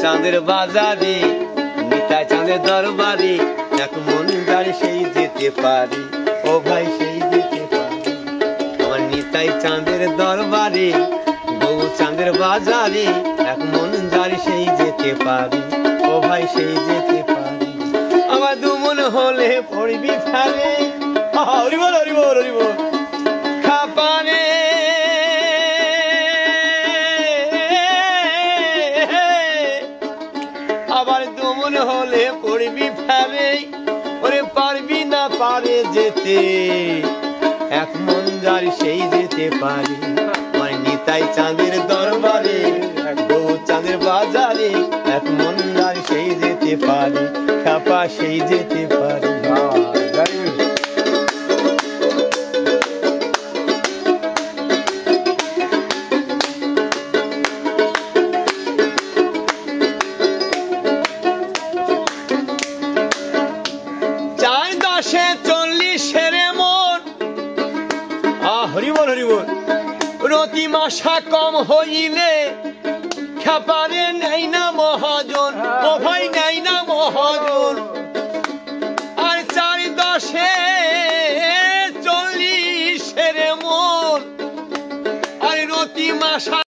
চাঁদের বাজারে নিতাই চাঁদের দরবারে এক মন যার সেই যেতে পারি ও ভাই সেই যেতে পারি আমার নিতাই চাঁদের দরবারে গৌ চাঁদের বাজারে এক মন যার সেই যেতে পারি ও ভাই সেই যেতে পারি আমার দু মন হলে পড়বি ফেলে হরি বল হরি বল হরি বল খাপানে আবার দু মন হলে পড়বি ফেলে ওরে পারবি না পারে যেতে এক মন যার সেই যেতে পারি মানে নিতাই চাঁদের দরবারে গৌ চাঁদের বাজারে এক মন যার সেই যেতে পারি খাপা সেই যেতে পারি হরিবল হরিবল রতি মাসা কম হইলে খাপারে নেই না মহাজন ও ভাই নেই না মহাজন আর 4-10-40 মন আর রতি মাসা